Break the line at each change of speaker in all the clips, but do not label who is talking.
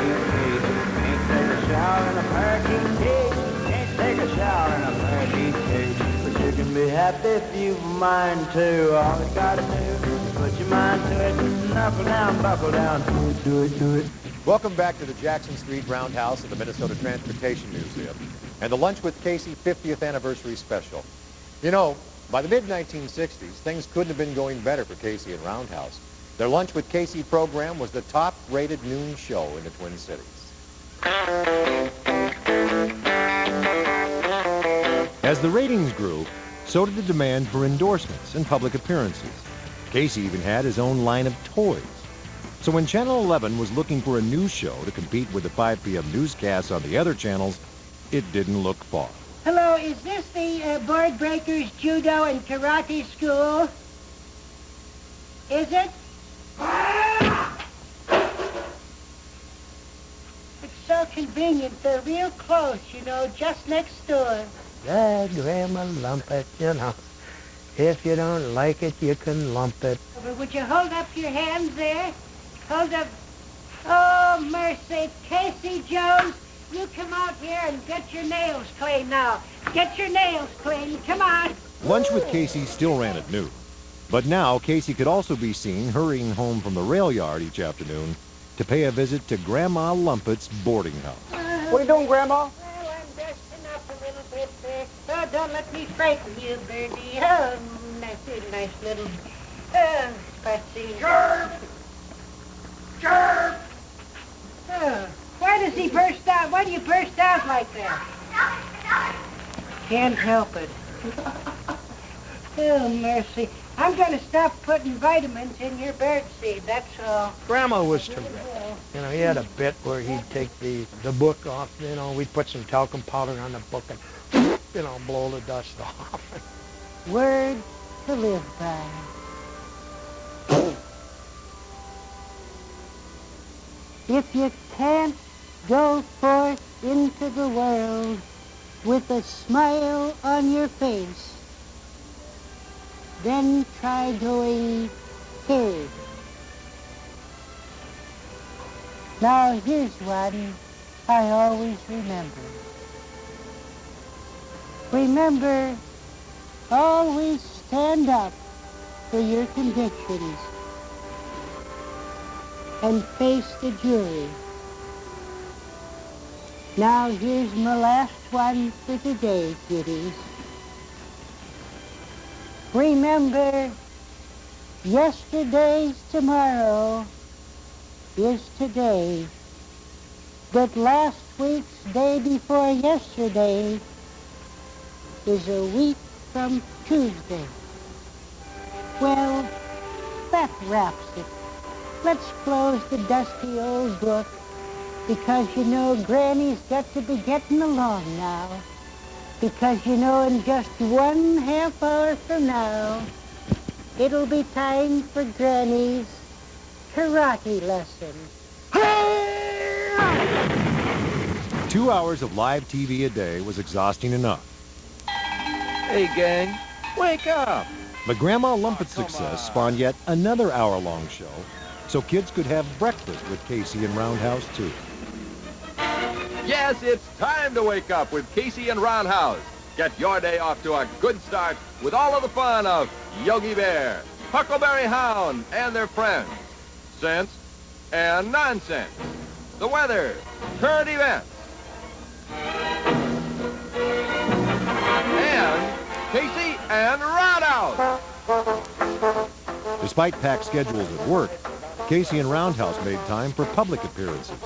cage. Can't take a shower in a parakeet cage. Can't take a shower in a parakeet cage. But you can be happy if you've a mind to. All you gotta do is put your mind to it. Knuckle down, buckle down. Do it, do it, do it.
Welcome back to the Jackson Street Roundhouse at the Minnesota Transportation Museum and the Lunch with Casey 50th Anniversary Special. You know, by the mid-1960s, things couldn't have been going better for Casey and Roundhouse. Their Lunch with Casey program was the top-rated noon show in the Twin Cities. As the ratings grew, so did the demand for endorsements and public appearances. Casey even had his own line of toys. So when Channel 11 was looking for a news show to compete with the 5 p.m. newscasts on the other channels, it didn't look far.
Hello, is this the Board Breakers Judo and Karate School? Is it? It's so convenient. They're real close, you know, just next door.
Grandma Lumpet, you know. If you don't like it, you can lump it.
But would you hold up your hands there? Hold up. Oh, mercy. Casey Jones, you come out here and get your nails clean now. Get your nails clean. Come on.
Lunch with Casey still ran at noon. But now Casey could also be seen hurrying home from the rail yard each afternoon to pay a visit to Grandma Lumpet's boarding house.
What are you doing, Grandma?
Well, I'm dusting up a little bit there. Oh, don't let me frighten you, Birdie. Oh, nice little... Patsy.
Chirp! Chirp!
Oh, why does he burst out? Why do you burst out like that? Can't help it. Oh, mercy. I'm going to stop putting vitamins in your bird seed, that's all.
Grandma was terrific. You know, he had a bit where he'd take the book off, you know, we'd put some talcum powder on the book and, you know, blow the dust off.
Word to live by. If you can't go forth into the world with a smile on your face, then try going third. Now here's one I always remember. Remember, always stand up for your convictions and face the jury. Now here's my last one for today, kiddies. Remember, yesterday's tomorrow is today, but last week's day before yesterday is a week from Tuesday. Well, that wraps it. Let's close the dusty old book, because you know Granny's got to be getting along now. Because you know in just 1/2 hour from now, it'll be time for Granny's karate lesson.
2 hours of live TV a day was exhausting enough.
Hey, gang, wake up!
But Grandma Lumpet's success spawned yet another hour-long show, so kids could have breakfast with Casey and Roundhouse, too.
Yes, it's time to wake up with Casey and Roundhouse. Get your day off to a good start with all of the fun of Yogi Bear, Huckleberry Hound, and their friends. Sense and nonsense. The weather, current events. And Casey and Roundhouse.
Despite packed schedules at work, Casey and Roundhouse made time for public appearances.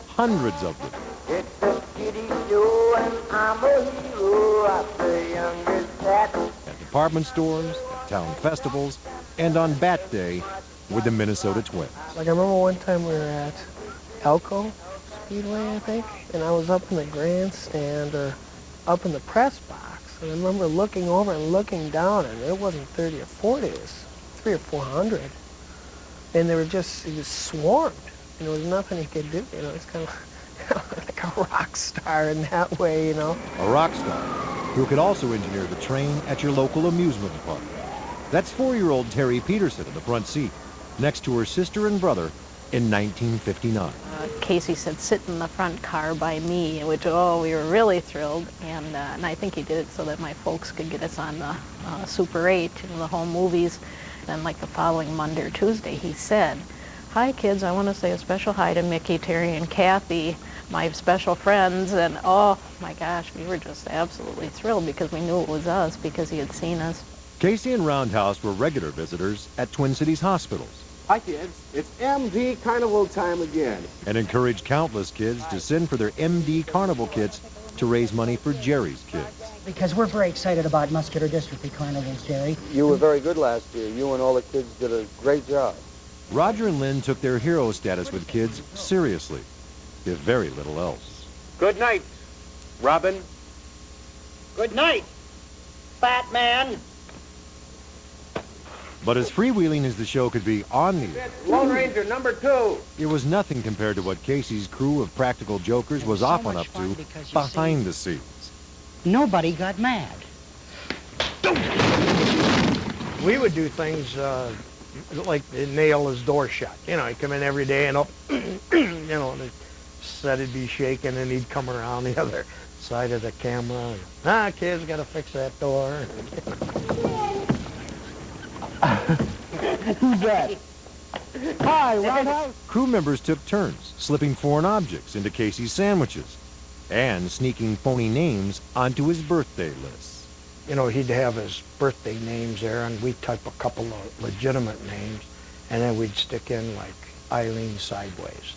Hundreds of them.
It's a kitty show and I'm a hero. I'm the youngest cat.
At department stores, at town festivals, and on Bat Day with the Minnesota Twins.
Like I remember one time we were at Elko Speedway, I think, and I was up in the grandstand or up in the press box, and I remember looking over and looking down, and it wasn't 30 or 40, it was 300 or 400, and they were just, it was swarmed, and there was nothing he could do, you know, it's kind of like a rock star in that way, you know.
A rock star who could also engineer the train at your local amusement park. That's 4-year-old Terry Peterson in the front seat, next to her sister and brother in 1959.
Casey said, sit in the front car by me, which, oh, we were really thrilled. And I think he did it so that my folks could get us on the Super 8, the home movies. And like the following Monday or Tuesday, he said, hi, kids, I want to say a special hi to Mickey, Terry, and Kathy, my special friends. And oh, my gosh, we were just absolutely thrilled because we knew it was us because he had seen us.
Casey and Roundhouse were regular visitors at Twin Cities hospitals.
Hi, kids. It's MD Carnival time again.
And encouraged countless kids to send for their MD Carnival kits to raise money for Jerry's kids.
Because we're very excited about muscular dystrophy carnivals, Jerry.
You were very good last year. You and all the kids did a great job.
Roger and Lynn took their hero status with kids seriously, if very little else.
Good night, Robin.
Good night, fat man.
But as freewheeling as the show could be on the air,
Lone Ranger number 2.
it was nothing compared to what Casey's crew of practical jokers was often up to behind the scenes.
Nobody got mad.
We would do things like nail his door shut. You know, he'd come in every day and you know, the set would be shaking and he'd come around the other side of the camera. And, kids, got to fix that door.
Who's that? Hi, Roundhouse.
Crew members took turns slipping foreign objects into Casey's sandwiches and sneaking phony names onto his birthday lists.
You know, he'd have his birthday names there, and we'd type a couple of legitimate names, and then we'd stick in, like, Eileen Sideways,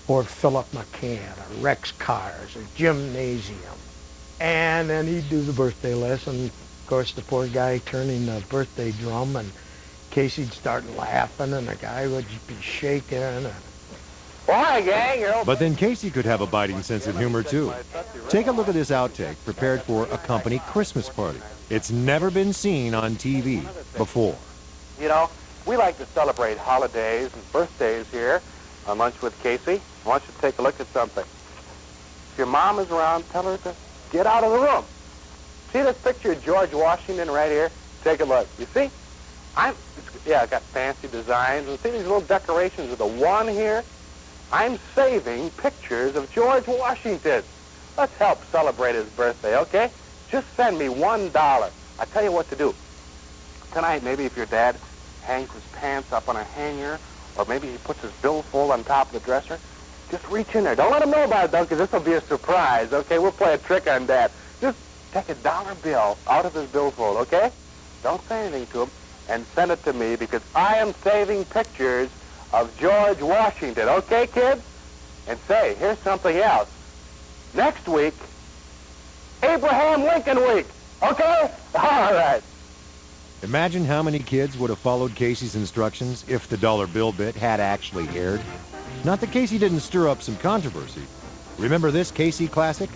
or Philip McCann, or Rex Cars, or Gymnasium. And then he'd do the birthday list, and, of course, the poor guy turning the birthday drum, and Casey'd start laughing, and the guy would be shaking, and...
Well, hi, gang.
But then Casey could have a biting sense of humor, too. Take a look at this outtake prepared for a company Christmas party. It's never been seen on TV before.
You know, we like to celebrate holidays and birthdays here on Lunch with Casey. I want you to take a look at something. If your mom is around, tell her to get out of the room. See this picture of George Washington right here? Take a look. You see? I got fancy designs. And see these little decorations with the one here? I'm saving pictures of George Washington. Let's help celebrate his birthday, okay? Just send me $1. I'll tell you what to do. Tonight, maybe if your dad hangs his pants up on a hanger, or maybe he puts his billfold on top of the dresser, just reach in there. Don't let him know about it, though, because this will be a surprise, okay? We'll play a trick on Dad. Just take a dollar bill out of his billfold, okay? Don't say anything to him, and send it to me, because I am saving pictures of George Washington. Okay, kids? And say, here's something else. Next week, Abraham Lincoln Week. Okay? All right.
Imagine how many kids would have followed Casey's instructions if the dollar bill bit had actually aired. Not that Casey didn't stir up some controversy. Remember this Casey classic?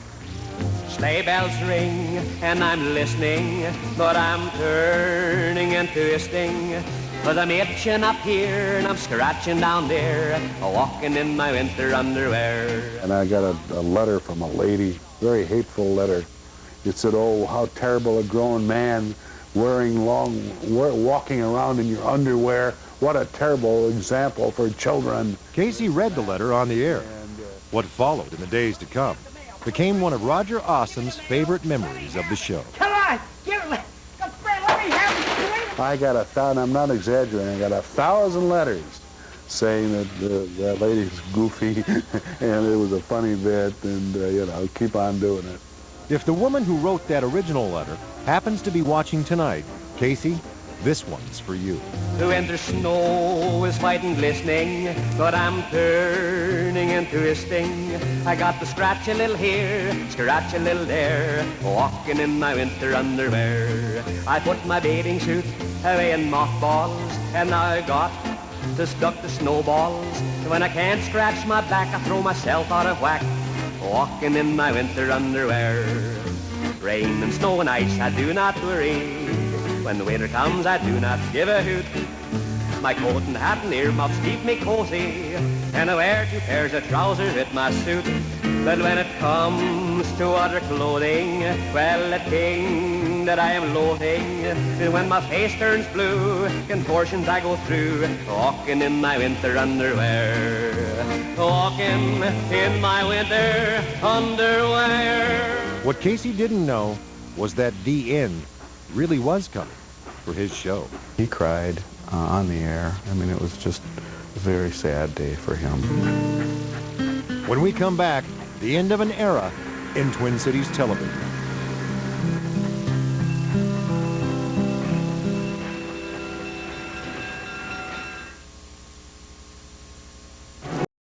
Sleigh bells ring and I'm listening, but I'm turning and twisting. Cause I'm itching up here and I'm scratching down there, walking in my winter underwear.
And I got a letter from a lady, very hateful letter. It said, oh, how terrible a grown man walking around in your underwear. What a terrible example for children.
Casey read the letter on the air. What followed in the days to come became one of Roger Awesome's favorite memories of the show.
Come on, let me have it.
I got 1,000, I'm not exaggerating, I got 1,000 letters saying that that lady's goofy and it was a funny bit and, you know, keep on doing it.
If the woman who wrote that original letter happens to be watching tonight, Casey, this one's for you.
The winter snow is white and glistening, but I'm turning and twisting. I got to scratch a little here, scratch a little there, walking in my winter underwear. I put my bathing suit away in mothballs, and now I got to stuck the snowballs. When I can't scratch my back, I throw myself out of whack, walking in my winter underwear. Rain and snow and ice, I do not worry. When the winter comes, I do not give a hoot. My coat and hat and earmuffs keep me cozy, and I wear 2 pairs of trousers with my suit. But when it comes to other clothing, well, the thing that I am loathing is when my face turns blue, contortions I go through, walking in my winter underwear. Walking walking in my winter underwear.
What Casey didn't know was that the end really was coming for his show.
He cried on the air. I mean, it was just a very sad day for him.
When we come back, the end of an era in Twin Cities television.